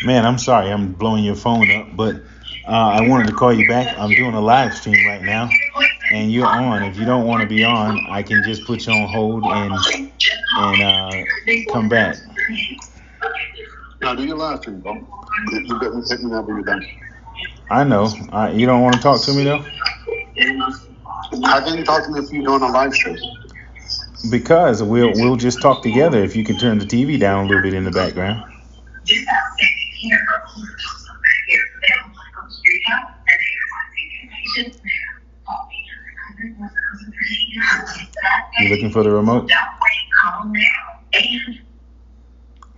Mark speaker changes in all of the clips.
Speaker 1: Man, I'm sorry, I'm blowing your phone up, but I wanted to call you back. I'm doing a live stream right now, and you're on. If you don't want to be on, I can just put you on hold and come back.
Speaker 2: Now do your live stream, bro. You got me take me whenever you're done.
Speaker 1: I know. You don't want to talk to me though,
Speaker 2: How can you talk to me if you're doing a live stream?
Speaker 1: because we'll just talk together. If you can turn the TV down a little bit in the background. You looking for the remote?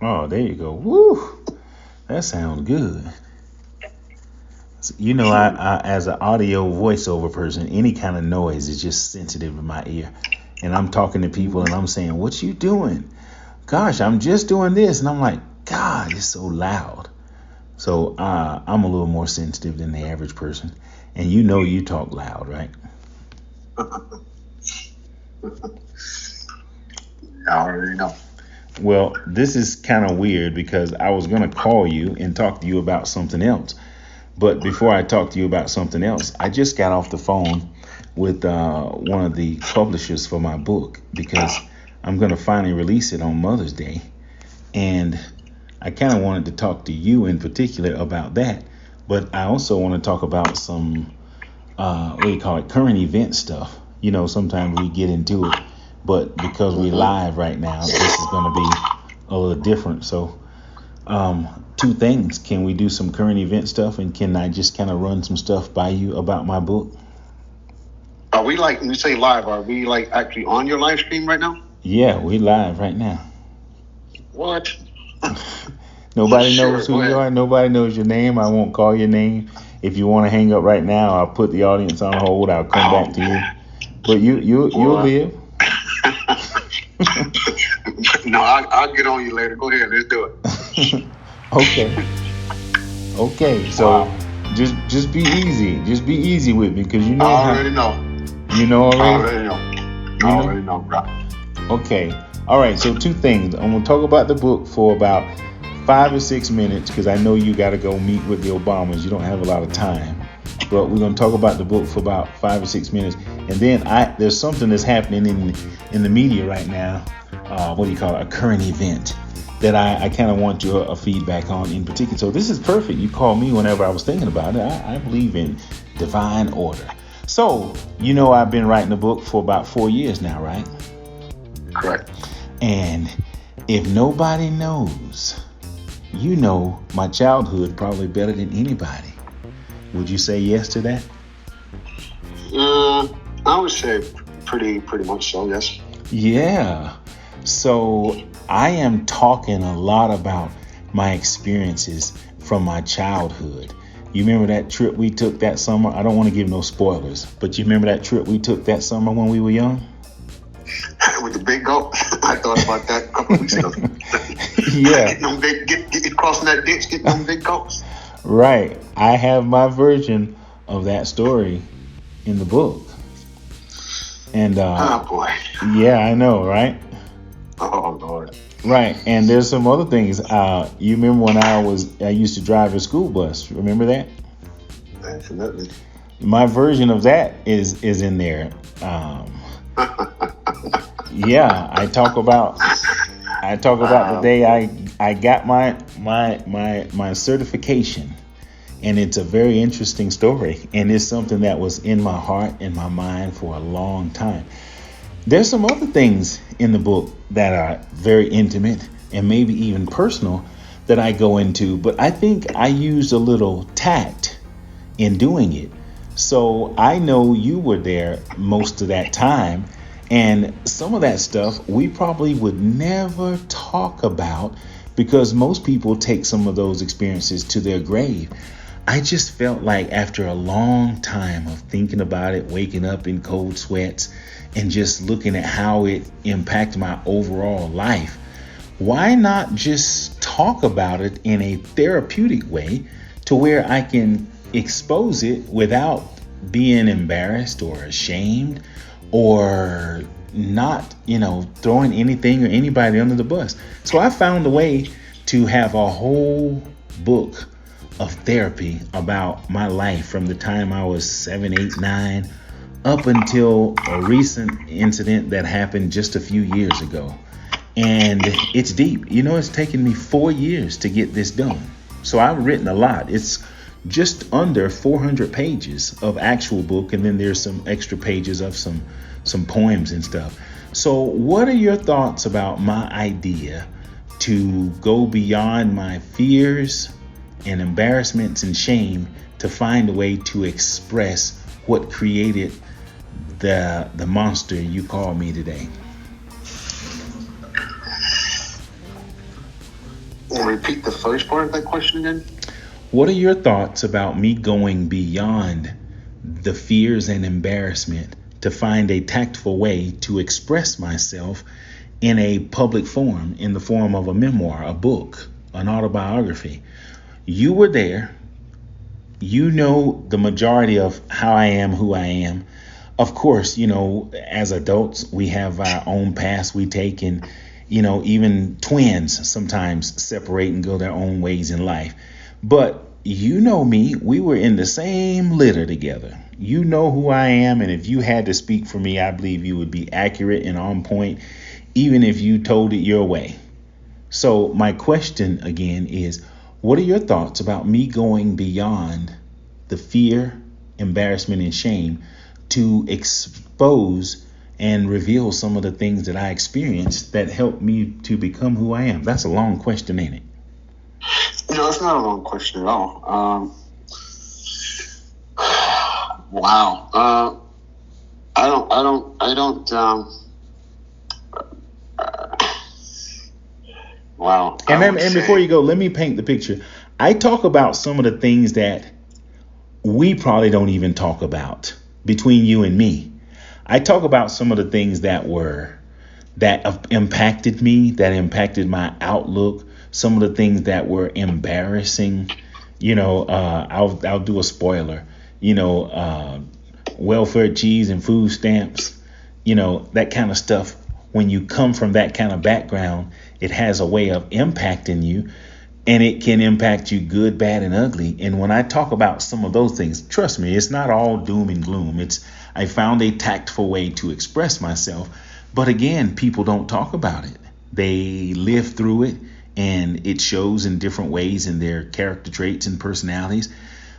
Speaker 1: Oh, there you go. Woo! That sounds good. You know, I as an audio voiceover person, any kind of noise is just sensitive in my ear. And I'm talking to people and I'm saying, "What you doing?" "Gosh, I'm just doing this." And I'm like, "God, it's so loud." So I'm a little more sensitive than the average person. And you know you talk loud, right?
Speaker 2: I already know.
Speaker 1: Well, this is kind of weird because I was going to call you and talk to you about something else. But before I talk to you about something else, I just got off the phone with one of the publishers for my book because I'm going to finally release it on Mother's Day. And I kind of wanted to talk to you in particular about that. But I also want to talk about some, what do you call it, current event stuff. You know, sometimes we get into it. But because we're live right now, this is going to be a little different. So two things. Can we do some current event stuff? And can I just kind of run some stuff by you about my book?
Speaker 2: Are we like, when you say live, are we like actually on your live stream right now?
Speaker 1: Yeah, we live right now.
Speaker 2: What?
Speaker 1: Nobody
Speaker 2: Sure,
Speaker 1: knows who
Speaker 2: go
Speaker 1: you
Speaker 2: ahead.
Speaker 1: are. Nobody knows your name. I won't call your name. If you want to hang up right now, I'll put the audience on hold. I'll come back to you. But you'll
Speaker 2: Boy.
Speaker 1: live.
Speaker 2: No, I'll get on you later. Go ahead, let's do it.
Speaker 1: Okay. So
Speaker 2: Wow.
Speaker 1: just be easy. Just be easy with me because you know
Speaker 2: I already know.
Speaker 1: You know
Speaker 2: I
Speaker 1: already.
Speaker 2: already know.
Speaker 1: You
Speaker 2: I
Speaker 1: know?
Speaker 2: already know, bro.
Speaker 1: Okay. All right. So two things. I'm gonna talk about the book for about 5 or 6 minutes because I know you got to go meet with the Obamas. You don't have a lot of time. But we're gonna talk about the book for about 5 or 6 minutes, and then there's something that's happening in the media right now. What do you call it? A current event that I kind of want your feedback on in particular. So this is perfect. You called me whenever I was thinking about it. I believe in divine order. So you know I've been writing a book for about 4 years now, right?
Speaker 2: Correct.
Speaker 1: And if nobody knows, you know my childhood probably better than anybody. Would you say yes to that?
Speaker 2: I would say pretty much so, yes.
Speaker 1: Yeah. So I am talking a lot about my experiences from my childhood. You remember that trip we took that summer? I don't want to give no spoilers, but you remember that trip we took that summer when we were young?
Speaker 2: With the big goat, I thought about that a couple of weeks ago.
Speaker 1: Yeah.
Speaker 2: Get crossing that ditch, get them big goats.
Speaker 1: Right. I have my version of that story in the book. And
Speaker 2: Oh boy.
Speaker 1: yeah, I know, right?
Speaker 2: Oh Lord.
Speaker 1: Right. And there's some other things. You remember when I used to drive a school bus. Remember that?
Speaker 2: Absolutely.
Speaker 1: My version of that is in there. Yeah, I talk about the day I got my certification, and it's a very interesting story, and it's something that was in my heart and my mind for a long time. There's some other things in the book that are very intimate and maybe even personal that I go into, but I think I used a little tact in doing it. So I know you were there most of that time, and some of that stuff we probably would never talk about because most people take some of those experiences to their grave. I just felt like after a long time of thinking about it, waking up in cold sweats and just looking at how it impacted my overall life, why not just talk about it in a therapeutic way to where I can expose it without being embarrassed or ashamed or not, throwing anything or anybody under the bus. So I found a way to have a whole book of therapy about my life from the time I was 7, 8, 9 up until a recent incident that happened just a few years ago. And it's deep. It's taken me 4 years to get this done. So I've written a lot. It's just under 400 pages of actual book. And then there's some extra pages of some poems and stuff. So what are your thoughts about my idea to go beyond my fears and embarrassments and shame to find a way to express what created the monster you call me today?
Speaker 2: Repeat the first part of that question again.
Speaker 1: What are your thoughts about me going beyond the fears and embarrassment to find a tactful way to express myself in a public form, in the form of a memoir, a book, an autobiography? You were there. You know the majority of how I am, who I am. Of course, as adults, we have our own paths we take, and even twins sometimes separate and go their own ways in life. But me, we were in the same litter together. You know who I am, and if you had to speak for me, I believe you would be accurate and on point, even if you told it your way. So my question again is, what are your thoughts about me going beyond the fear, embarrassment, and shame to expose and reveal some of the things that I experienced that helped me to become who I am? That's a long question, ain't it?
Speaker 2: No, it's not a long question at all. Wow. Wow.
Speaker 1: And before you go, let me paint the picture. I talk about some of the things that we probably don't even talk about between you and me. I talk about some of the things that impacted me, that impacted my outlook, some of the things that were embarrassing. I'll do a spoiler, welfare cheese and food stamps, that kind of stuff. When you come from that kind of background, it has a way of impacting you, and it can impact you good, bad, and ugly. And when I talk about some of those things, trust me, it's not all doom and gloom. I found a tactful way to express myself. But again, people don't talk about it. They live through it, and it shows in different ways in their character traits and personalities.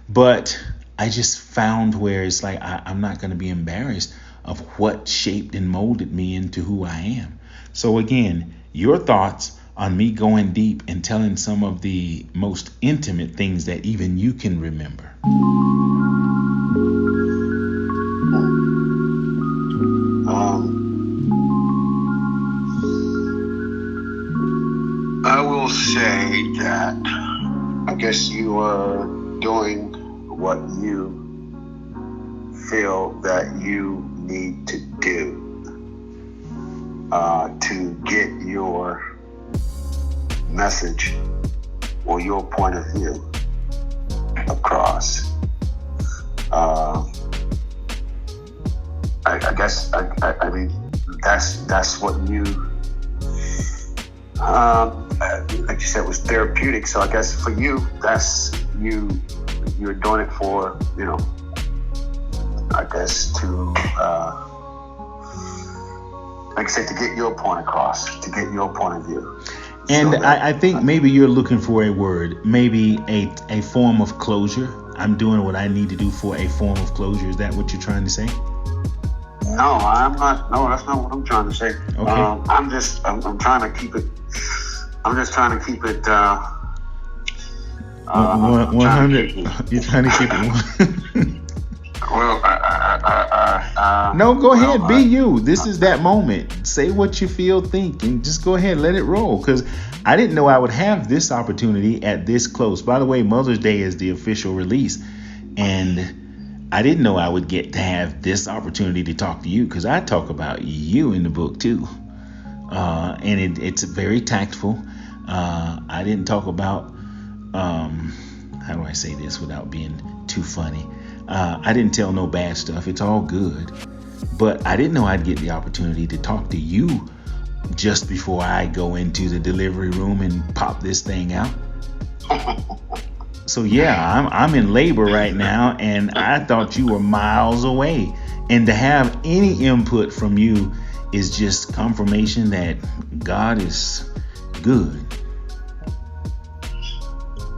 Speaker 1: But I just found where it's like I'm not going to be embarrassed of what shaped and molded me into who I am. So again, your thoughts on me going deep and telling some of the most intimate things that even you can remember.
Speaker 2: I will say that I guess you are doing what you feel that you need to do to get your message or your point of view across. I guess I mean that's what you like you said, was therapeutic. So I guess for you, that's you're doing it for, I guess to like I said, to get your point across, to get your point of view.
Speaker 1: And so I think maybe you're looking for a word, maybe a form of closure. I'm doing what I need to do for a form of closure. Is that what you're trying to say?
Speaker 2: No, I'm not. No, that's not what I'm trying to say.
Speaker 1: Okay.
Speaker 2: I'm trying to keep it. I'm just trying to keep it.
Speaker 1: 100. You're trying to keep it.
Speaker 2: Well,
Speaker 1: no, go ahead. Be you. This is that moment. Say what you feel, think, and just go ahead. Let it roll. Because I didn't know I would have this opportunity at this close. By the way, Mother's Day is the official release. And I didn't know I would get to have this opportunity to talk to you, because I talk about you in the book too. And it's very tactful. I didn't talk about, how do I say this without being too funny? I didn't tell no bad stuff. It's all good. But I didn't know I'd get the opportunity to talk to you just before I go into the delivery room and pop this thing out. So yeah, I'm in labor right now, and I thought you were miles away. And to have any input from you is just confirmation that God is good.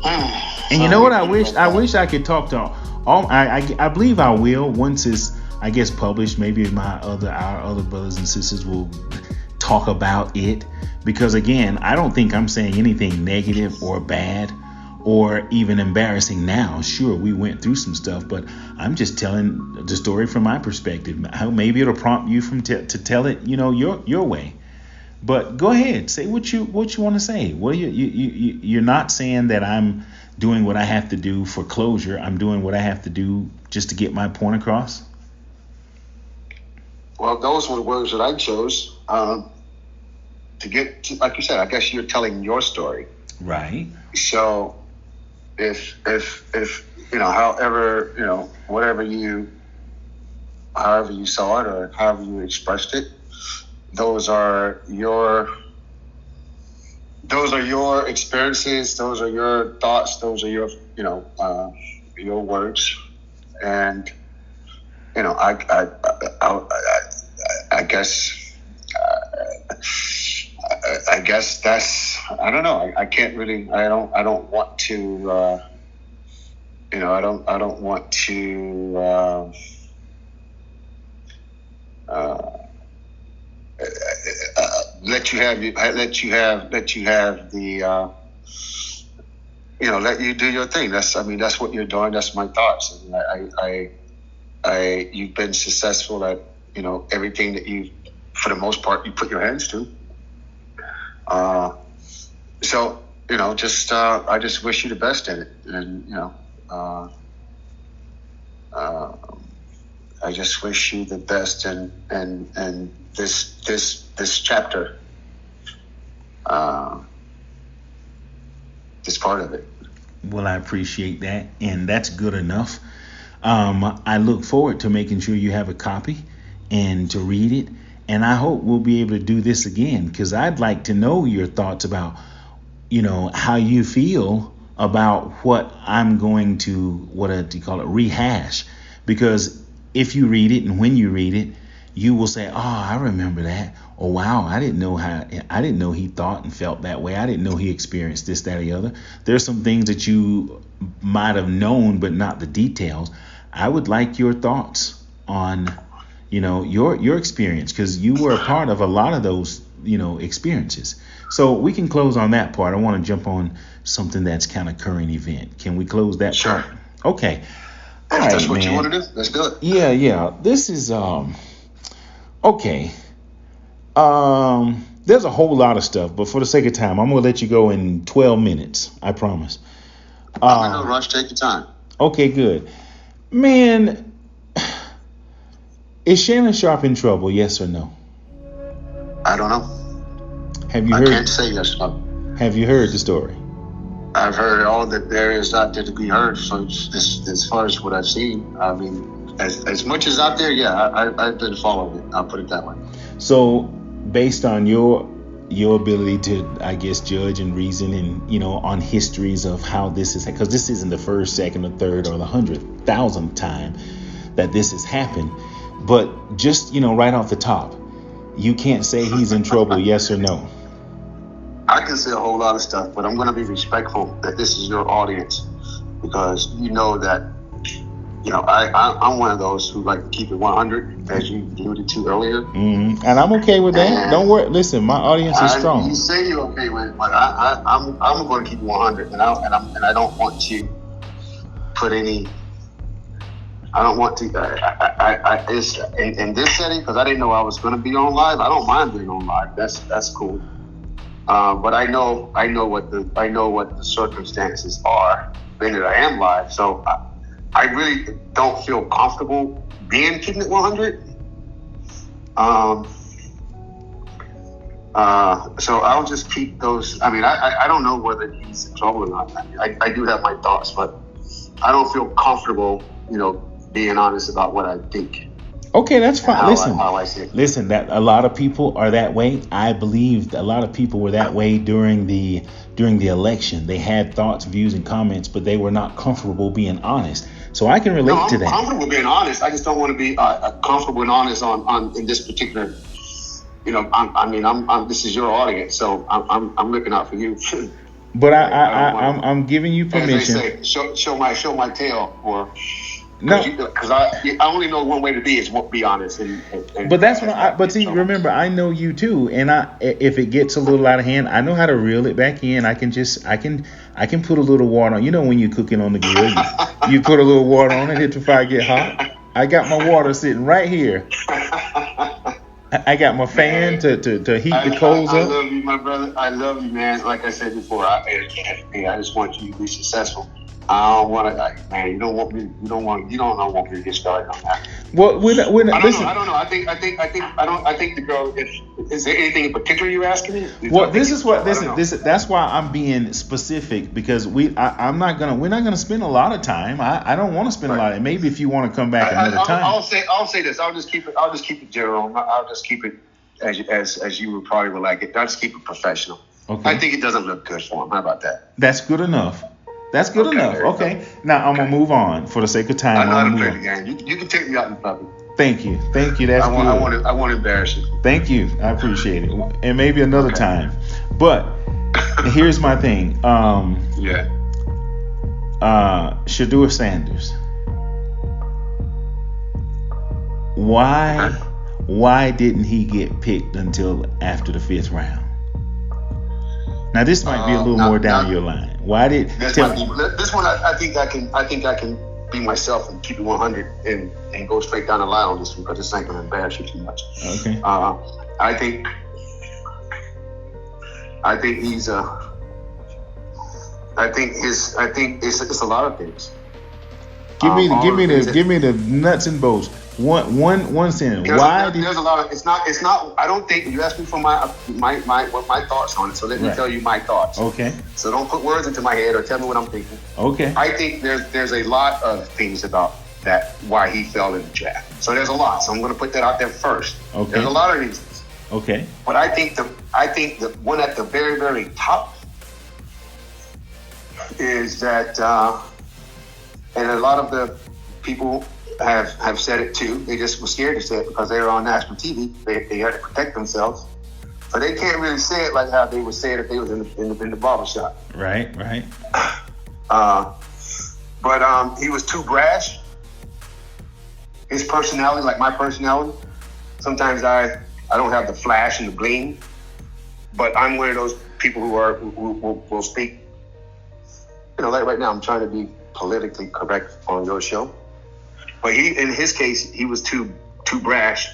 Speaker 1: And you know what? I wish I could talk to all. I believe I will once it's, I guess, published. Maybe our other brothers and sisters will talk about it, because again, I don't think I'm saying anything negative or bad or even embarrassing now. Sure, we went through some stuff, but I'm just telling the story from my perspective. How maybe it'll prompt you to tell it, your way. But go ahead, say what you want to say. Well, you're not saying that I'm doing what I have to do for closure. I'm doing what I have to do just to get my point across.
Speaker 2: Well, those were the words that I chose to get to, like you said. I guess you're telling your story,
Speaker 1: right?
Speaker 2: So if however however you saw it or however you expressed it, those are your experiences, those are your thoughts, those are your your words, and I guess that's, I don't know. I can't really. I don't want to. I don't want to. Let you have the. Let you do your thing. That's what you're doing. That's my thoughts. You've been successful at everything that you, for the most part, you put your hands to. So I just wish you the best in it, and I just wish you the best in this chapter, this part of it.
Speaker 1: Well, I appreciate that, and that's good enough. I look forward to making sure you have a copy and to read it. And I hope we'll be able to do this again, because I'd like to know your thoughts about, how you feel about what I'm going to, what do you call it, rehash. Because if you read it and when you read it, you will say, oh, I remember that. Oh, wow, I didn't know he thought and felt that way. I didn't know he experienced this, that, or the other. There's some things that you might have known, but not the details. I would like your thoughts on your experience, because you were a part of a lot of those experiences. So we can close on that part. I want to jump on something that's kind of current event. Can we close that
Speaker 2: Sure.
Speaker 1: part? Okay.
Speaker 2: If that's what you want to do, let's do it.
Speaker 1: Yeah. This is okay. There's a whole lot of stuff, but for the sake of time, I'm gonna let you go in 12 minutes. I promise.
Speaker 2: I'm in no rush. Take your time.
Speaker 1: Okay, good. Man, is Shannon Sharp in trouble? Yes or no?
Speaker 2: I don't know.
Speaker 1: Have you
Speaker 2: I
Speaker 1: heard?
Speaker 2: can't say yes or no.
Speaker 1: Have you heard the story?
Speaker 2: I've heard all that there is out there to be heard. So as far as what I've seen, I mean, as much as out there, yeah, I've been following it. I'll put it that way.
Speaker 1: So, based on your ability to, I guess, judge and reason, and on histories of how this is, because this isn't the first, second, or third, or the 100,000th time that this has happened, but just right off the top, you can't say he's in trouble, yes or no.
Speaker 2: I can say a whole lot of stuff, but I'm going to be respectful that this is your audience, because that I'm one of those who like to keep it 100, as you alluded to earlier.
Speaker 1: Mm-hmm. And I'm okay with that. And don't worry. Listen, my audience is strong.
Speaker 2: You say you're okay with it, but I'm going to keep it 100, and I don't want to put any. I don't want to. It's in this setting, because I didn't know I was going to be on live. I don't mind being on live. That's cool. But I know what the circumstances are, being that I am live. So I really don't feel comfortable keeping it 100. So I'll just keep those. I mean, I don't know whether he's in trouble or not. I do have my thoughts, but I don't feel comfortable, being honest about what I think.
Speaker 1: Okay, that's fine.
Speaker 2: How I see it.
Speaker 1: Listen. That a lot of people are that way. I believe a lot of people were that way during the election. They had thoughts, views, and comments, but they were not comfortable being honest. So I can relate to that.
Speaker 2: I'm comfortable being honest. I just don't want to be comfortable and honest on in this particular. This is your audience, so I'm looking out for you.
Speaker 1: But I'm giving you permission.
Speaker 2: As they say, show my tail, or
Speaker 1: no,
Speaker 2: because I only know one way to be is be honest.
Speaker 1: But that's what but see, remember, I know you too, and if it gets a little out of hand, I know how to reel it back in. I can put a little water on. You know, when you're cooking on the grill, you put a little water on it, hit the fire, get hot. I got my water sitting right here. I got my fan to heat the coals up.
Speaker 2: I love you, my brother. I love you, man. Like I said before, I just want you to be successful. I don't want to, man. You don't want me to get started on that.
Speaker 1: Well, we're not,
Speaker 2: I don't know. I think the girl. Is there anything in particular you're asking me?
Speaker 1: Well, that's why I'm being specific, because we're not gonna spend a lot of time. I don't want to spend a lot. Maybe if you want to come back another time.
Speaker 2: I'll say this. I'll just keep it general. I'll just keep it as you would probably would like it. I'll just keep it professional.
Speaker 1: Okay.
Speaker 2: I think it doesn't look good for him. How about that?
Speaker 1: That's good enough. That's good enough. Okay. Now I'm gonna move on for the sake of time.
Speaker 2: I know how to play the game. You can take me out in public.
Speaker 1: Thank you. That's good.
Speaker 2: I want to embarrass you.
Speaker 1: Thank you. I appreciate it. And maybe another time. But here's my thing. Shedeur Sanders. Why didn't he get picked until after the 5th round? Now this might be a little more down your line. Why did
Speaker 2: this one? I think I can be myself and keep it 100 and go straight down the line on this one, because this ain't gonna embarrass you too much.
Speaker 1: Okay.
Speaker 2: I think he's I think it's a lot of things.
Speaker 1: Give me the nuts and bolts. One sentence.
Speaker 2: There's a lot of. It's not. I don't think you asked me for my thoughts on it. So let me tell you my thoughts.
Speaker 1: Okay.
Speaker 2: So don't put words into my head or tell me what I'm thinking.
Speaker 1: Okay.
Speaker 2: I think there's a lot of things about that why he fell in the draft. So there's a lot. So I'm going to put that out there first.
Speaker 1: Okay.
Speaker 2: There's a lot of reasons.
Speaker 1: Okay.
Speaker 2: But I think the one at the very, very top is that, and a lot of the people have said it too. They just were scared to say it because they were on national TV. They had to protect themselves, so they can't really say it like how they would say it if they was in the barbershop.
Speaker 1: Right.
Speaker 2: But he was too brash. His personality, like my personality, sometimes I don't have the flash and the bling, but I'm one of those people who will speak. Like right now, I'm trying to be politically correct on your show. But in his case, he was too brash,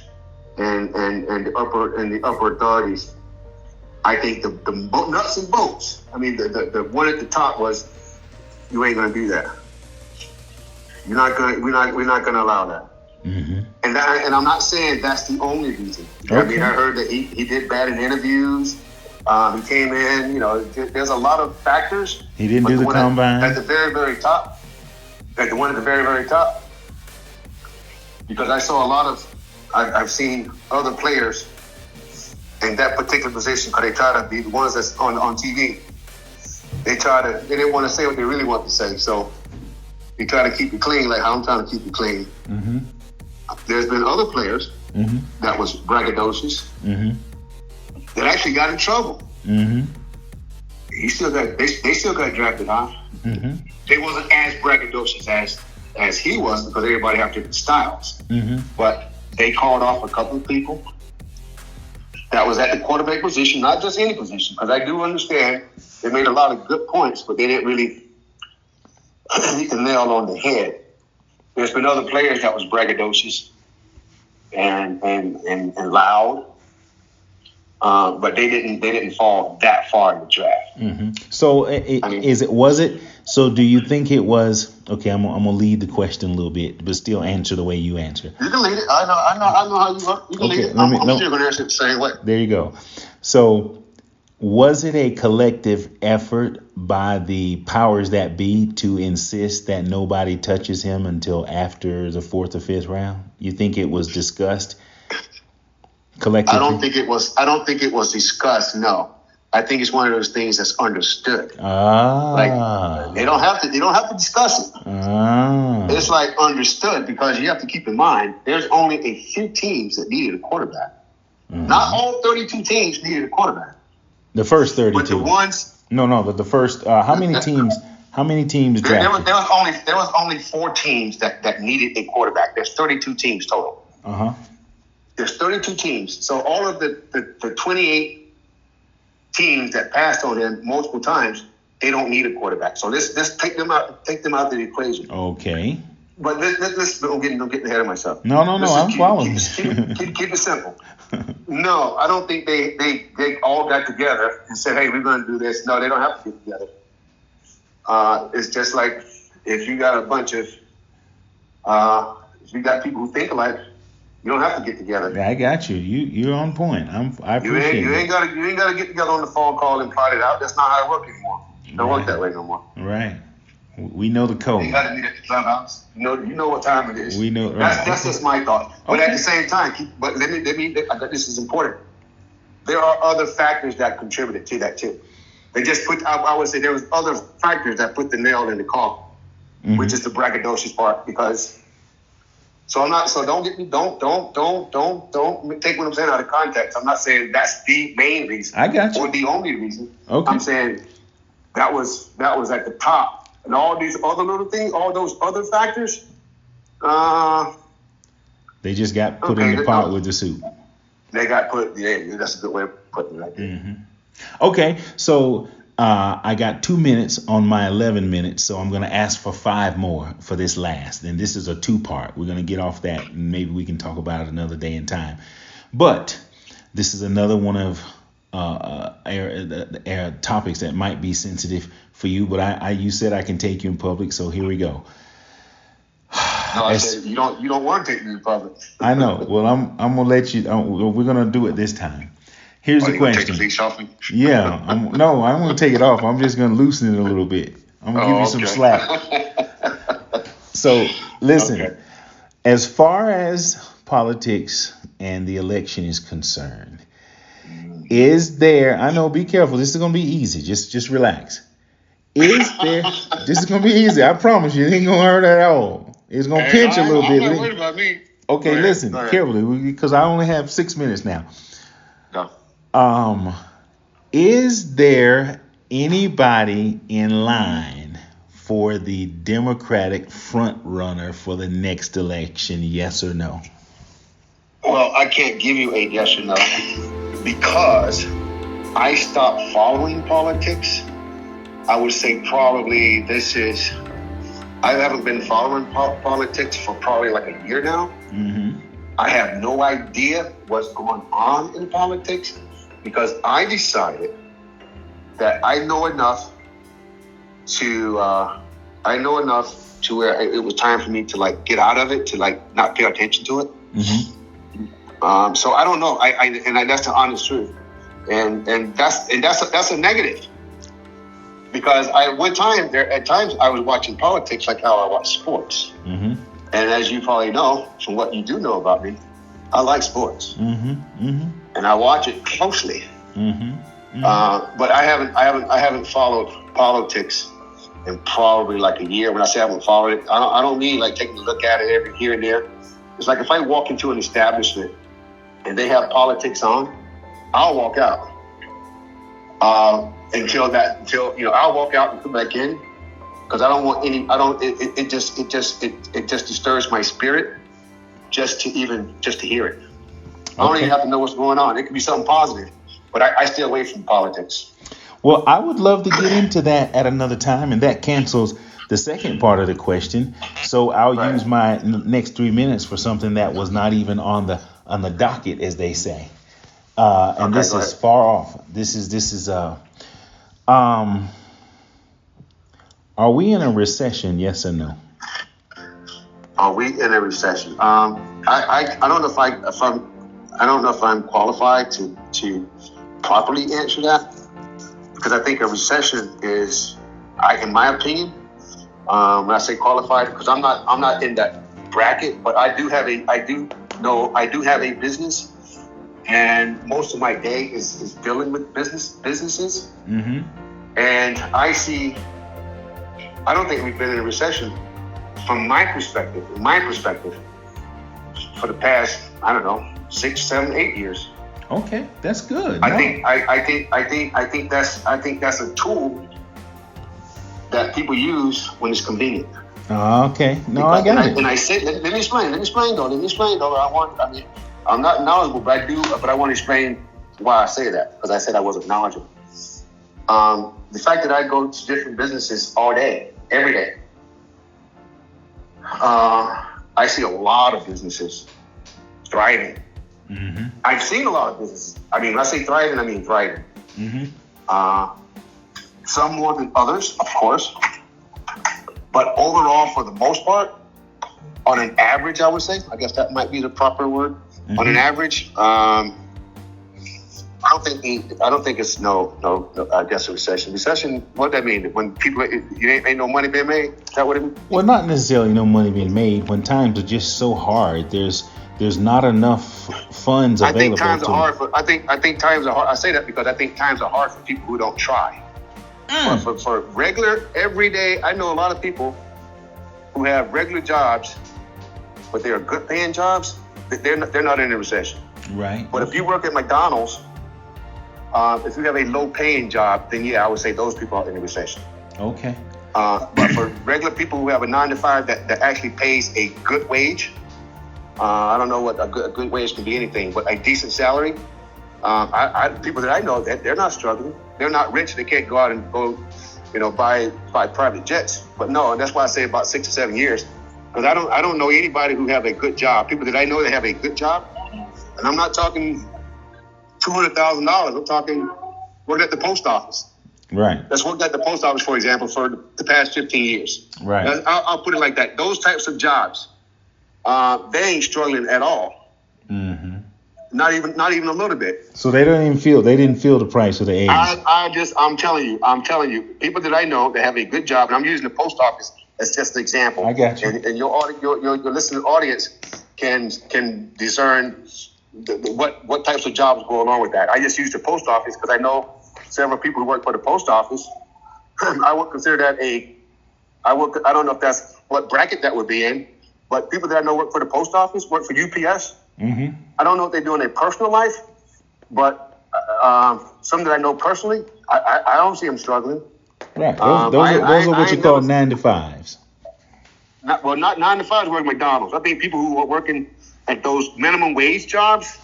Speaker 2: and the upper authorities. I think the nuts and bolts. I mean, the one at the top was, you ain't gonna do that. We're not gonna allow that.
Speaker 1: Mm-hmm.
Speaker 2: And I'm not saying that's the only reason.
Speaker 1: Okay.
Speaker 2: I mean, I heard that he did bad in interviews. He came in. There's a lot of factors.
Speaker 1: He didn't do the combine
Speaker 2: at the very, very top. At the one at the very, very top. Because I saw a lot of, I've seen other players in that particular position, because they try to be the ones that's on TV. They didn't want to say what they really want to say, so they try to keep it clean, like how I'm trying to keep it clean.
Speaker 1: Mm-hmm.
Speaker 2: There's been other players that was braggadocious that actually got in trouble.
Speaker 1: Mm-hmm.
Speaker 2: They still got drafted high.
Speaker 1: Mm-hmm.
Speaker 2: They wasn't as braggadocious as he was, because everybody have different styles.
Speaker 1: Mm-hmm.
Speaker 2: But they called off a couple of people that was at the quarterback position, not just any position, because I do understand they made a lot of good points, but they didn't really hit the nail on the head. There's been other players that was braggadocious and loud, but they didn't fall that far in the draft.
Speaker 1: Mm-hmm. So was it? So do you think it was? Okay, I'm gonna lead the question a little bit, but still answer the way you answer.
Speaker 2: You can lead it. I know how you are. You can lead it. I'm still gonna answer it the same way.
Speaker 1: There you go. So Was it a collective effort by the powers that be to insist that nobody touches him until after the fourth or fifth round? You think it was discussed collectively?
Speaker 2: I don't think it was discussed. No, I think it's one of those things that's understood. Like they don't have to discuss it. It's like understood, because you have to keep in mind there's only a few teams that needed a quarterback. Not all 32 teams needed a quarterback.
Speaker 1: The first 32.
Speaker 2: But the ones.
Speaker 1: But the first. How many teams? How many teams drafted?
Speaker 2: There was only 4 teams that needed a quarterback. There's 32 teams total. There's 32 teams. So all of the 28 teams that passed on him multiple times, they don't need a quarterback. So let's take them out of the equation.
Speaker 1: Okay.
Speaker 2: But let's don't get ahead of myself.
Speaker 1: No, I'm following.
Speaker 2: Keep it simple. No, I don't think they all got together and said, hey, we're going to do this. No, they don't have to get together. It's just like if you got a bunch of, if you got people who think alike, you don't have to get together.
Speaker 1: I got you. You're on point. I appreciate it.
Speaker 2: You ain't got to get together on the phone call and plot it out. That's not how it works anymore. It don't work that way no more.
Speaker 1: Right. We know the code.
Speaker 2: You got to meet at the clubhouse. You know what time it is.
Speaker 1: We know. Right.
Speaker 2: That's just my thought. But at the same time, let me. This is important. There are other factors that contributed to that too. They just put. I would say there was other factors that put the nail in the coffin, which is the braggadocious part. Because so I'm not. So don't get me. Don't take what I'm saying out of context. I'm not saying that's the main reason.
Speaker 1: I got you.
Speaker 2: Or the only reason.
Speaker 1: Okay.
Speaker 2: I'm saying that was at the top. And all these other little things, all those other factors,
Speaker 1: they just got put in the pot with the soup.
Speaker 2: They got put. Yeah, that's a good way of putting it right there.
Speaker 1: Okay, so I got 2 minutes on my 11 minutes, so I'm going to ask for 5 more for this last. And this is a 2-part. We're going to get off that, and maybe we can talk about it another day and time. But this is another one of topics that might be sensitive for you, but you said I can take you in public, so here we go.
Speaker 2: No, I said you don't want to take me in public.
Speaker 1: I know. Well, I'm gonna let you. We're gonna do it this time. Here's the question.
Speaker 2: Take the leash off me?
Speaker 1: Yeah. I'm gonna take it off. I'm just gonna loosen it a little bit. I'm gonna give you some slack. So listen. As far as politics and the election is concerned, is there? I know. Be careful. This is gonna be easy. Just relax. Is there? This is gonna be easy. I promise you. It ain't gonna hurt at all. It's gonna pinch a little bit.
Speaker 2: I'm not worried about me.
Speaker 1: Okay, listen carefully, because I only have 6 minutes now.
Speaker 2: No.
Speaker 1: Is there anybody in line for the Democratic front runner for the next election? Yes or no?
Speaker 2: Well, I can't give you a yes or no because I stopped following politics. I would say probably I haven't been following politics for probably like a year now. I have no idea what's going on in politics because I decided that I know enough to where it was time for me to like get out of it, to like not pay attention to it. So I don't know. I that's the honest truth, and that's a negative. Because at times I was watching politics like how I watch sports. And as you probably know, from what you do know about me, I like sports. And I watch it closely. But I haven't followed politics in probably like a year. When I say I haven't followed it, I don't mean like taking a look at it every here and there. It's like if I walk into an establishment and they have politics on, I'll walk out. Until I'll walk out and come back in because I don't want any. It just disturbs my spirit just to hear it. I don't even have to know what's going on. It could be something positive, but I stay away from politics.
Speaker 1: Well, I would love to get into that at another time, and that cancels the second part of the question. So I'll use my next 3 minutes for something that was not even on the docket, as they say. And this is far off. This is are we in a recession? Yes or no?
Speaker 2: Are we in a recession? I don't know if I'm qualified to properly answer that. because I think a recession is, in my opinion, when I say qualified, because I'm not in that bracket, but I do have a business, and most of my day is dealing with businesses,
Speaker 1: Mm-hmm.
Speaker 2: and I don't think we've been in a recession from my perspective, for the past, I don't know, 6, 7, 8 years.
Speaker 1: Okay, that's good.
Speaker 2: I think that's a tool that people use when it's convenient.
Speaker 1: Okay, no, I got it.
Speaker 2: And I say, let me explain though. I'm not knowledgeable, but I want to explain why I say that, because I said I wasn't knowledgeable. The fact that I go to different businesses all day, every day, I see a lot of businesses thriving.
Speaker 1: Mm-hmm.
Speaker 2: I've seen a lot of businesses. When I say thriving, I mean thriving.
Speaker 1: Mm-hmm.
Speaker 2: Some more than others, of course. But overall, for the most part, on an average, I would say, I guess that might be the proper word.
Speaker 1: Mm-hmm.
Speaker 2: On an average, I don't think it's I guess a recession. Recession, what that mean? When people, ain't no money being made? Is that what it means?
Speaker 1: Well, not necessarily no money being made. When times are just so hard, there's not enough funds available.
Speaker 2: I think times are hard. I think times are hard. I say that because I think times are hard for people who don't try. For regular, everyday, I know a lot of people who have regular jobs, but they're good paying jobs. They're not in a recession.
Speaker 1: Right.
Speaker 2: But if you work at McDonald's, if you have a low paying job, then yeah, I would say those people are in a recession.
Speaker 1: Okay.
Speaker 2: But for regular people who have a 9-to-5 that actually pays a good wage, I don't know what a good wage can be, anything, but a decent salary. People that I know, that they're not struggling. They're not rich. They can't go out and go, buy private jets. But no, and that's why I say about 6 or 7 years, because I don't know anybody who have a good job. People that I know that have a good job, and I'm not talking $200,000. I'm talking working at the post office.
Speaker 1: Right.
Speaker 2: That's worked at the post office, for example, for the past 15 years.
Speaker 1: Right.
Speaker 2: I'll put it like that. Those types of jobs, they ain't struggling at all.
Speaker 1: Mm-hmm.
Speaker 2: Not even a little bit.
Speaker 1: So they didn't feel the price of the eggs.
Speaker 2: I'm telling you, people that I know that have a good job, and I'm using the post office as just an example.
Speaker 1: I got you.
Speaker 2: And your listening audience can discern what types of jobs go along with that. I just use the post office because I know several people who work for the post office. I would consider that I don't know if that's what bracket that would be in, but people that I know work for the post office, work for UPS.
Speaker 1: Mm-hmm.
Speaker 2: I don't know what they do in their personal life, but some that I know personally, I don't see them struggling.
Speaker 1: Right. Those are what you call 9-to-5s.
Speaker 2: Not 9-to-5s work at McDonald's. I think people who are working at those minimum wage jobs,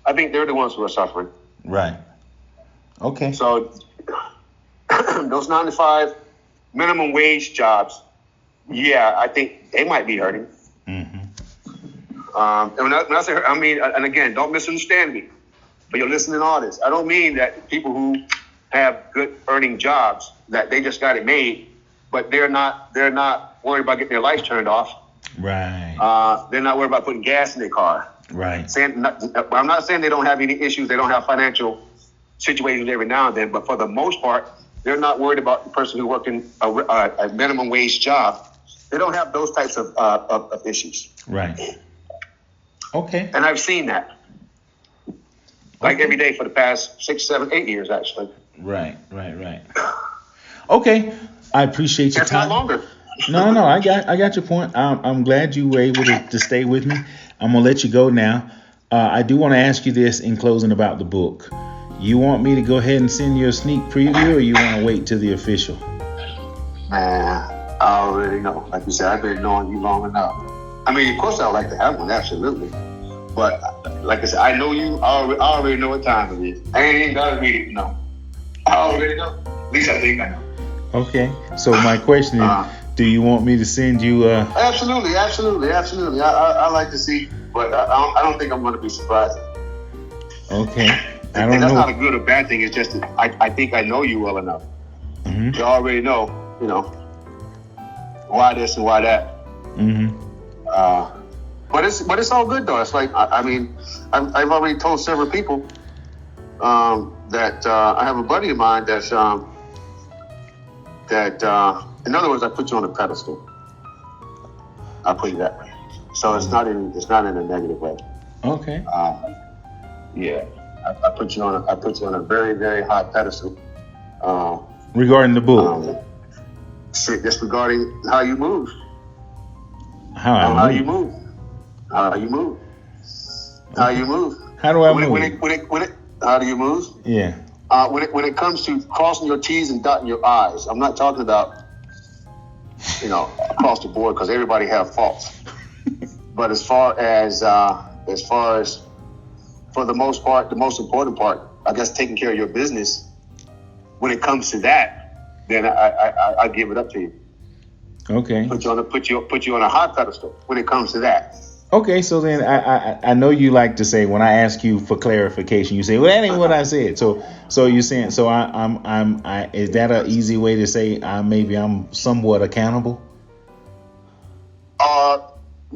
Speaker 2: I think they're the ones who are suffering.
Speaker 1: Right. Okay.
Speaker 2: So those 9-to-5 minimum wage jobs, yeah, I think they might be hurting.
Speaker 1: Mm-hmm.
Speaker 2: And when I say, and again, don't misunderstand me, but you're listening to all this. I don't mean that people who have good earning jobs that they just got it made, but they're not worried about getting their lights turned off.
Speaker 1: Right.
Speaker 2: They're not worried about putting gas in their car.
Speaker 1: Right.
Speaker 2: I'm not saying they don't have any issues. They don't have financial situations every now and then, but for the most part, they're not worried about the person who's working a minimum wage job. They don't have those types of issues.
Speaker 1: Right. Okay.
Speaker 2: And I've seen that. Like every day for the past 6, 7, 8 years, actually.
Speaker 1: Right. Okay. I appreciate your time.
Speaker 2: That's not longer.
Speaker 1: No, I got your point. I'm glad you were able to stay with me. I'm gonna let you go now. I do want to ask you this in closing about the book. You want me to go ahead and send you a sneak preview, or you want to wait till the official?
Speaker 2: Man, I already know. Like you said, I've been knowing you long enough. Of course, I'd like to have one, absolutely. But like I said, I know you. I already know what time it is. I ain't even gotta read it. No, I already know. At least I think I know.
Speaker 1: Okay. So my question is, do you want me to send you?
Speaker 2: Absolutely. I like to see, but I don't think I'm going to be surprised.
Speaker 1: Okay. I don't
Speaker 2: and that's
Speaker 1: know.
Speaker 2: not a good or bad thing. It's just that I think I know you well enough.
Speaker 1: Mm-hmm.
Speaker 2: You already know, why this and why that.
Speaker 1: Mm-hmm.
Speaker 2: But it's all good though. It's like I've already told several people that I have a buddy of mine that's in other words, I put you on a pedestal. I'll put you that way. So it's not in a negative way.
Speaker 1: Okay.
Speaker 2: Yeah, I put you on a very, very high pedestal.
Speaker 1: Regarding the book.
Speaker 2: Just regarding how you move.
Speaker 1: How you
Speaker 2: move. How do I move? How do you move?
Speaker 1: Yeah.
Speaker 2: When it comes to crossing your T's and dotting your I's, I'm not talking about, across the board, because everybody have faults. But as far as for the most part, the most important part, I guess, taking care of your business. When it comes to that, then I give it up to you.
Speaker 1: Okay.
Speaker 2: Put you on a high pedestal when it comes to that.
Speaker 1: Okay, so then I know you like to say, when I ask you for clarification, you say, well, that ain't what I said. So you're saying, so I is that an easy way to say maybe I'm somewhat accountable?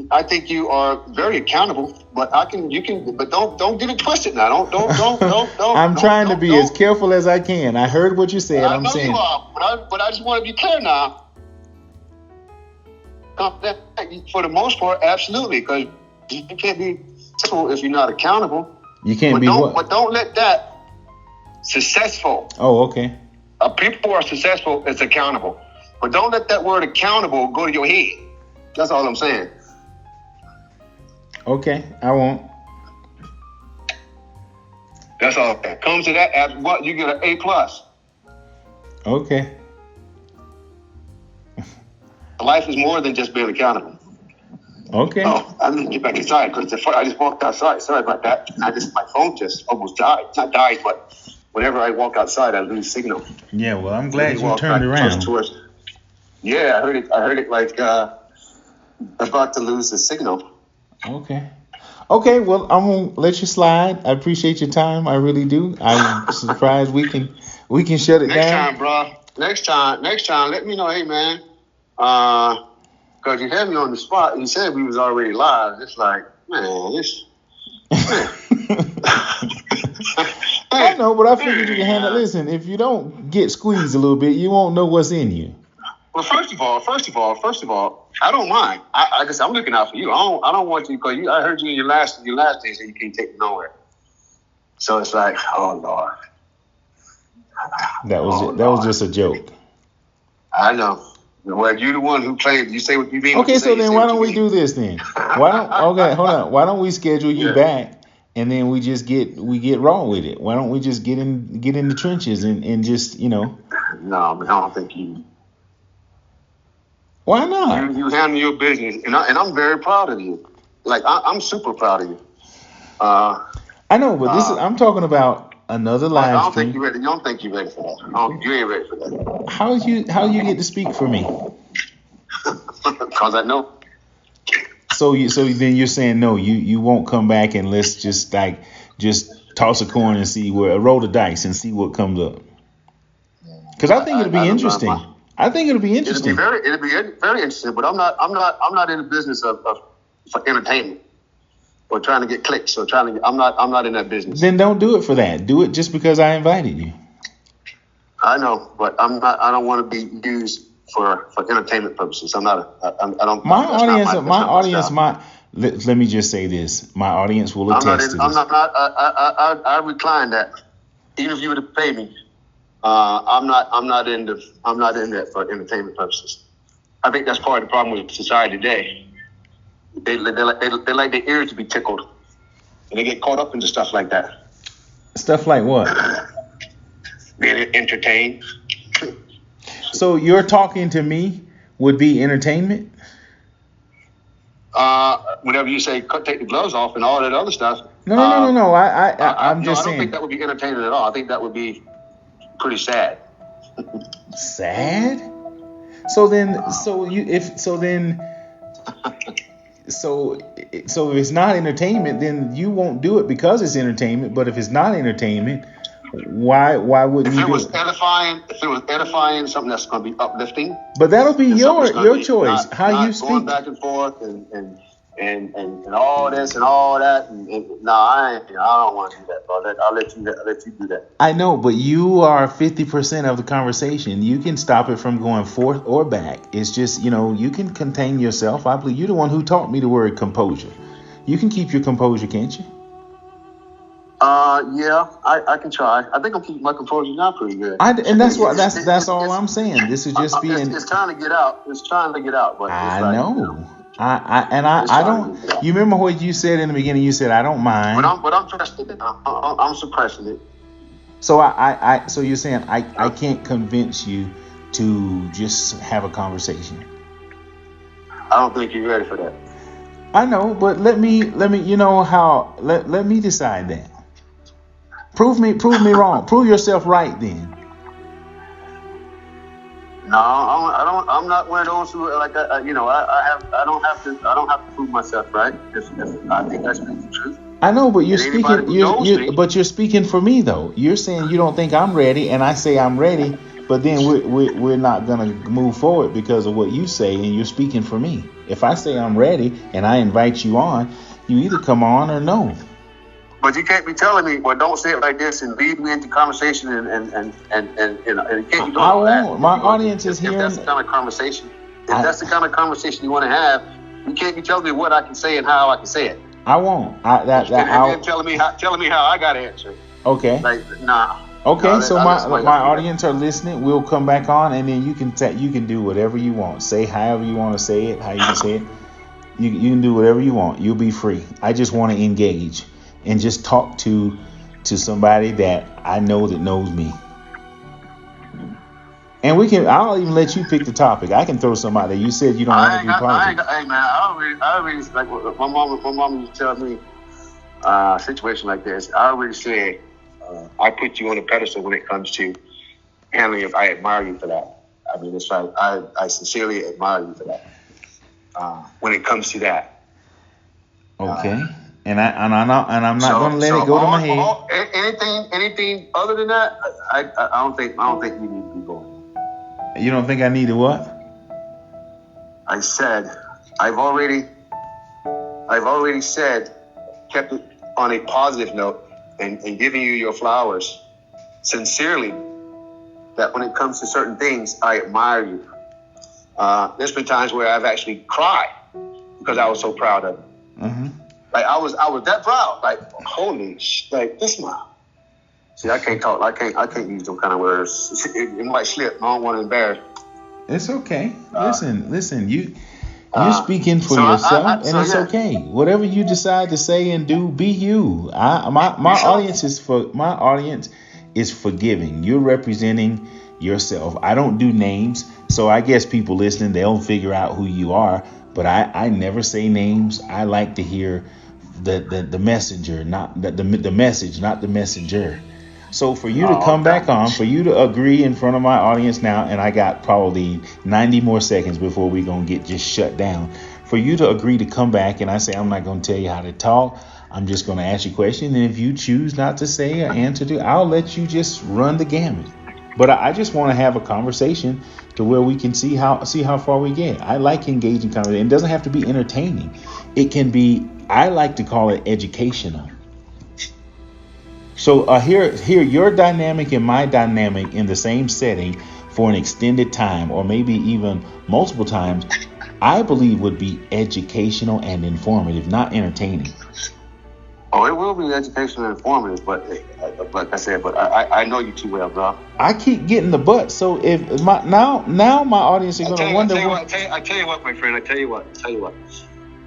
Speaker 2: I think you are very accountable, but but don't get it twisted now. Don't.
Speaker 1: I'm trying to be as careful as I can. I heard what you said.
Speaker 2: I know you are, but I just want to be clear now. For the most part, absolutely, because you can't be successful if you're not accountable.
Speaker 1: You can't be what?
Speaker 2: But don't let that successful.
Speaker 1: Oh, okay.
Speaker 2: People who are successful is accountable, but don't let that word accountable go to your head. That's all I'm saying.
Speaker 1: Okay, I won't.
Speaker 2: That's all. Comes to that, what you get an A+.
Speaker 1: Okay.
Speaker 2: Life is more than just being accountable.
Speaker 1: Okay.
Speaker 2: Oh, I'm gonna get back inside because I just walked outside. Sorry about that. My phone just almost died. Not died, but whenever I walk outside, I lose signal.
Speaker 1: Yeah. Well, I'm glad you turned around.
Speaker 2: Yeah, I heard it like about to lose the signal.
Speaker 1: Okay. Okay. Well, I'm gonna let you slide. I appreciate your time. I really do. I'm surprised we can shut it down.
Speaker 2: Next time, bro. Next time, let me know. Hey, man. Because you had me on the spot. You said we was already live. It's like, man, this.
Speaker 1: I know, but I figured you can handle it. Listen, if you don't get squeezed a little bit, you won't know what's in you.
Speaker 2: Well, first of all, I don't mind. I guess I'm looking out for you. I don't want you, because I heard you in your last days and you can't take me nowhere. So it's like, oh Lord.
Speaker 1: That was just a joke.
Speaker 2: I know. Well, you're the one who claimed. You say what you mean.
Speaker 1: Okay, so then why don't we do this then? Hold on. Why don't we schedule you back, and then we get raw with it? Why don't we just get in the trenches and just No,
Speaker 2: I don't think you.
Speaker 1: Why not?
Speaker 2: You handle your business, and I'm very proud of you. Like I'm super proud of you.
Speaker 1: I know, but I'm talking about another live stream.
Speaker 2: I don't think you're ready. You don't think you're ready for that. You ain't ready for that.
Speaker 1: How you get to speak for me?
Speaker 2: Because I know.
Speaker 1: So then you're saying no, you won't come back, and let's just toss a coin and roll the dice and see what comes up. Because I think it'll be interesting. I think it'll be interesting.
Speaker 2: It'll be very interesting. But I'm not in the business for entertainment or trying to get clicks or I'm not in that business.
Speaker 1: Then don't do it for that. Do it just because I invited you.
Speaker 2: I know, but I'm not. I don't want to be used for entertainment purposes. I'm not. I don't.
Speaker 1: My audience. Let me just say this. My audience will attest to this.
Speaker 2: I recline that. Even if you were to pay me, I'm not in that for entertainment purposes. I think that's part of the problem with society today. They like their ears to be tickled, and they get caught up into stuff like that.
Speaker 1: Stuff like what?
Speaker 2: Being entertained.
Speaker 1: So you're talking to me would be entertainment?
Speaker 2: Whenever you say take the gloves off and all that other stuff.
Speaker 1: No. I'm just saying.
Speaker 2: I don't think that would be entertaining at all. I think that would be pretty sad.
Speaker 1: Sad? So if it's not entertainment, then you won't do it because it's entertainment. But if it's not entertainment, why wouldn't you do it?
Speaker 2: If it was edifying, something that's going to be uplifting.
Speaker 1: But that'll be your choice. How you speak.
Speaker 2: Going back and forth and and all this and all that. No, I don't want to do that, bro. I'll let you do that.
Speaker 1: I know, but you are 50% of the conversation. You can stop it from going forth or back. It's just, you can contain yourself. I believe you're the one who taught me the word composure. You can keep your composure, can't you?
Speaker 2: Yeah, I can try. I think I'm keeping my composure now pretty good.
Speaker 1: And that's what that's all I'm saying. This is just being.
Speaker 2: It's trying to get out. It's trying to get out. But
Speaker 1: I know. I don't. You remember what you said in the beginning? You said I don't mind.
Speaker 2: But I'm trusting it. I'm suppressing it.
Speaker 1: So so you're saying I can't convince you to just have a conversation.
Speaker 2: I don't think you're ready for that.
Speaker 1: I know, but let me let me decide that. Prove me wrong. Prove yourself right then.
Speaker 2: No, I'm not one of those who like I don't have to prove myself right. If I think I speak the truth.
Speaker 1: I know, but you're speaking for me though. You're saying you don't think I'm ready, and I say I'm ready, but then we're not gonna move forward because of what you say, and you're speaking for me. If I say I'm ready and I invite you on, you either come on or no.
Speaker 2: But you can't be telling me, well, don't say it like this and lead me into conversation and it can't be doing
Speaker 1: I won't. My audience is hearing.
Speaker 2: If that's the kind of conversation, that's the kind of conversation you want to have, you can't be telling me what I can say and how I can say it.
Speaker 1: I won't.
Speaker 2: You're telling me how I got to answer it.
Speaker 1: Okay.
Speaker 2: Like, nah.
Speaker 1: Okay,
Speaker 2: no,
Speaker 1: so my audience are listening. We'll come back on, and then you can do whatever you want. Say however you want to say it, how you can say it. You can do whatever you want. You'll be free. I just want to engage and just talk to somebody that I know that knows me. And I'll even let you pick the topic. I can throw somebody. You said you don't want to do politics.
Speaker 2: Hey man, I already like my mom used to tell me a situation like this. I already said I put you on a pedestal when it comes to handling it. I admire you for that. I mean, it's like I sincerely admire you for that. When it comes to that.
Speaker 1: Okay. And I'm not going to let it go to my head.
Speaker 2: Anything other than that, I don't think you need to be going.
Speaker 1: You don't think I need to what?
Speaker 2: I said I've already said, kept it on a positive note and giving you your flowers sincerely, that when it comes to certain things, I admire you. There's been times where I've actually cried because I was so proud of it. Mm-hmm. Like I was that proud. Like, holy like this man. See, I can't talk. I can't use those kind of words. It might slip. I don't want to embarrass.
Speaker 1: It's okay. Listen. You're speaking for yourself, and it's okay. Whatever you decide to say and do, be you. My audience is forgiving. You're representing yourself. I don't do names, so I guess people listening, they'll figure out who you are. But I never say names. I like to hear the messenger, not the message, not the messenger. So for you to come back on, for you to agree in front of my audience now, and I got probably 90 more seconds before we're going to get just shut down. For you to agree to come back, and I say I'm not going to tell you how to talk. I'm just going to ask you a question. And if you choose not to say or answer to, I'll let you just run the gamut. But I just want to have a conversation to where we can see how far we get. I like engaging conversation. It doesn't have to be entertaining. It can be, I like to call it educational. So here your dynamic and my dynamic in the same setting for an extended time, or maybe even multiple times, I believe would be educational and informative, not entertaining.
Speaker 2: Oh, it will be educational and informative, but like I said, I know you too well, bro.
Speaker 1: I keep getting the but. So if now my audience is going to wonder.
Speaker 2: I tell you what, my friend. I tell you what.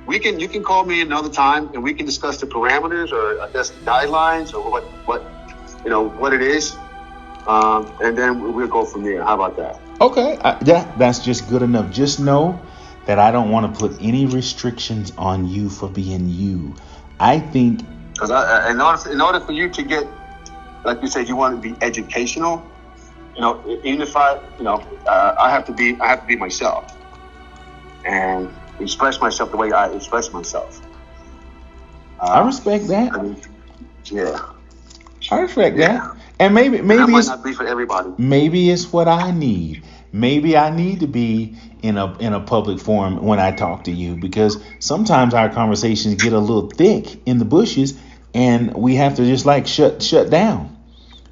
Speaker 2: You can call me another time and we can discuss the parameters, or I guess the guidelines, or what it is, and then we'll go from there. How about that?
Speaker 1: Okay, that's just good enough. Just know that I don't want to put any restrictions on you for being you. I think
Speaker 2: because in order for you to get, like you said, you want to be educational. Even if I have to be myself and express myself the way I express myself.
Speaker 1: I respect that.
Speaker 2: Yeah.
Speaker 1: I respect that. And maybe
Speaker 2: that might
Speaker 1: it's
Speaker 2: not be for everybody.
Speaker 1: maybe it's what I need. Maybe I need to be in a public forum when I talk to you, because sometimes our conversations get a little thick in the bushes and we have to just like shut down.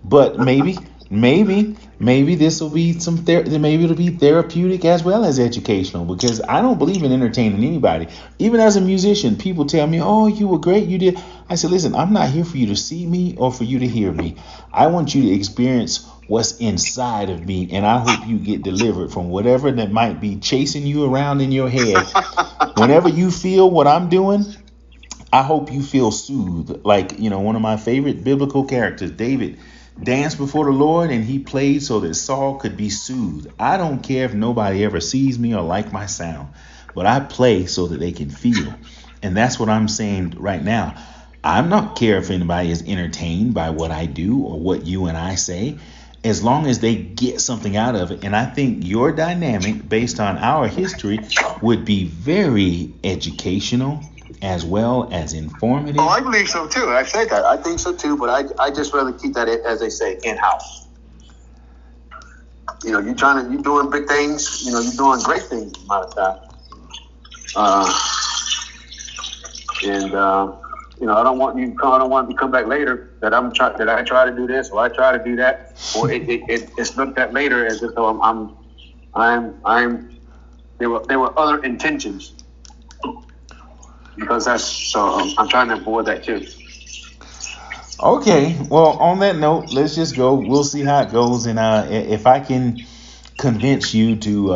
Speaker 1: But maybe this will be maybe it'll be therapeutic as well as educational, because I don't believe in entertaining anybody. Even as a musician, people tell me, "Oh, you were great, you did." I said, "Listen, I'm not here for you to see me or for you to hear me. I want you to experience what's inside of me, and I hope you get delivered from whatever that might be chasing you around in your head. Whenever you feel what I'm doing, I hope you feel soothed." Like, one of my favorite biblical characters, David, danced before the Lord and he played so that Saul could be soothed. I don't care if nobody ever sees me or like my sound, but I play so that they can feel. And that's what I'm saying right now. I'm not care if anybody is entertained by what I do or what you and I say, as long as they get something out of it. And I think your dynamic, based on our history, would be very educational as well as informative.
Speaker 2: Oh, I believe so too. I said that. I think so too, but I just rather keep that, as they say, in-house. You're doing big things. You're doing great things, as a matter of fact. I don't want you to come back later that I try to do this or I try to do that, or it's looked at later as if though there were other intentions. Because I'm trying to avoid that too.
Speaker 1: Okay, well, on that note, let's just go. We'll see how it goes, and if I can convince you to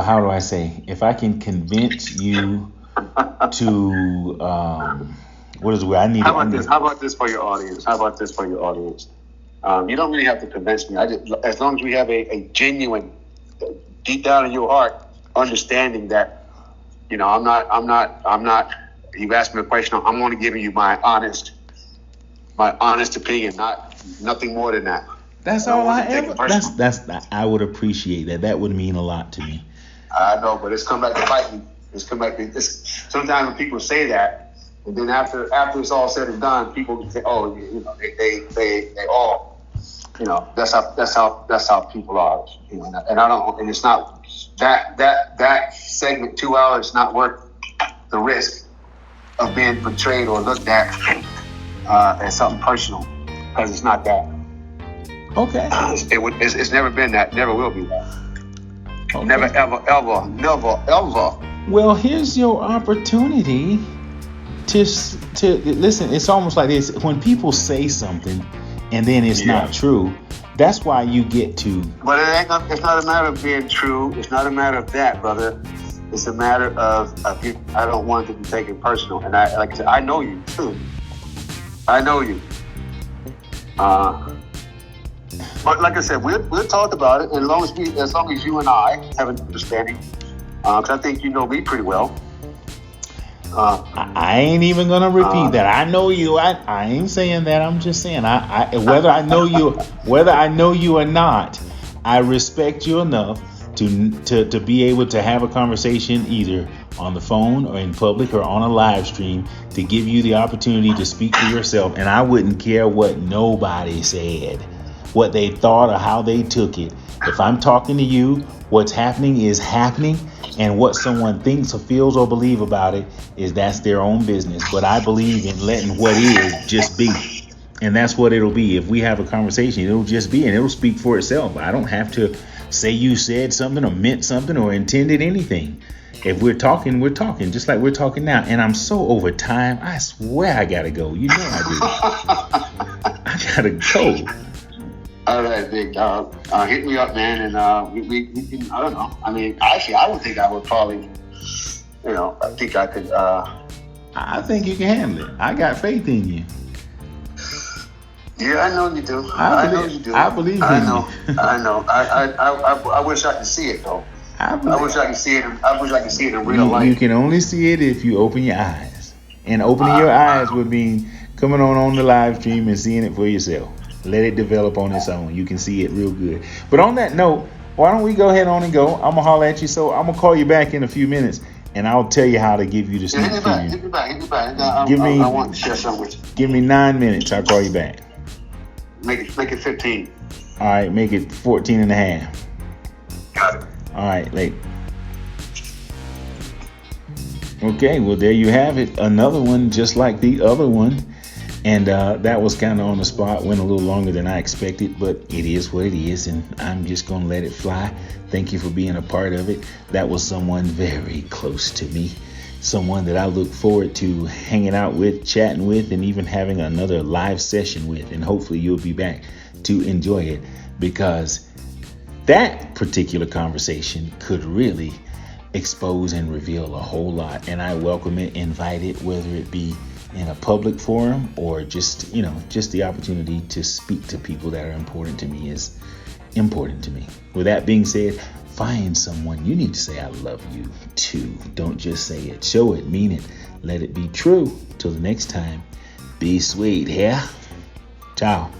Speaker 1: how do I say? If I can convince you to what is the word I need?
Speaker 2: How about this for your audience? You don't really have to convince me. As long as we have a genuine, deep down in your heart, understanding that. I'm not. You've asked me a question. I'm only giving you my honest opinion, nothing more than that.
Speaker 1: That's all I ever. I would appreciate that. That would mean a lot to me.
Speaker 2: I know, but it's come back to bite me. Sometimes when people say that, and then after it's all said and done, people say, "Oh, they all." That's how people are. And I don't. And it's not that segment 2 hours not worth the risk of being portrayed or looked at as something personal, because it's not that.
Speaker 1: Okay.
Speaker 2: It's never been that. Never will be that. Okay. Never ever.
Speaker 1: Well, here's your opportunity to listen. It's almost like this: when people say something and then it's not true. That's why you get to.
Speaker 2: But it's not a matter of being true. It's not a matter of that, brother. It's a matter of I don't want it to be taken personal. And like I said, I know you too. I know you. But like I said, we'll talk about it. And as long as you and I have an understanding, because I think you know me pretty well.
Speaker 1: I ain't even gonna repeat that. I know you. I ain't saying that. I'm just saying whether I know you or not, I respect you enough to be able to have a conversation either on the phone or in public or on a live stream to give you the opportunity to speak for yourself. And I wouldn't care what nobody said, what they thought or how they took it. If I'm talking to you, what's happening is happening. And what someone thinks or feels or believes about it that's their own business. But I believe in letting what is just be. And that's what it'll be. If we have a conversation, it'll just be, and it'll speak for itself. I don't have to say you said something or meant something or intended anything. If we're talking, just like we're talking now. And I'm so over time. I swear I gotta go. You know I do. I gotta go.
Speaker 2: All right, big dog. Hit me up, man, and we can. I don't know. I mean, actually, I would think I would probably. I think I could.
Speaker 1: I think you can handle it. I got faith in you.
Speaker 2: Yeah, I know you do. I know you do.
Speaker 1: I believe in you.
Speaker 2: I know. I wish I could see it though. I wish I could see it. I wish I could see it in real life.
Speaker 1: You can only see it if you open your eyes, and opening your eyes would mean coming on the live stream and seeing it for yourself. Let it develop on its own. You can see it real good. But on that note, why don't we go ahead on and go? I'm going to holler at you. So I'm going to call you back in a few minutes, and I'll tell you how to give you the sneak preview.
Speaker 2: Hit me back. I want to share something with you.
Speaker 1: Give me 9 minutes. I'll call you back.
Speaker 2: Make it 15.
Speaker 1: All right, make it 14 and a half.
Speaker 2: Got it.
Speaker 1: All right, late. Okay, well, there you have it. Another one just like the other one. And that was kind of on the spot, went a little longer than I expected, but it is what it is, and I'm just going to let it fly. Thank you for being a part of it. That was someone very close to me, someone that I look forward to hanging out with, chatting with, and even having another live session with, and hopefully you'll be back to enjoy it, because that particular conversation could really expose and reveal a whole lot, and I welcome it, invite it, whether it be in a public forum or just the opportunity to speak to people that are important to me is important to me. With that being said, find someone you need to say I love you to. Don't just say it, show it, mean it, let it be true. Till the next time, be sweet, yeah? Ciao.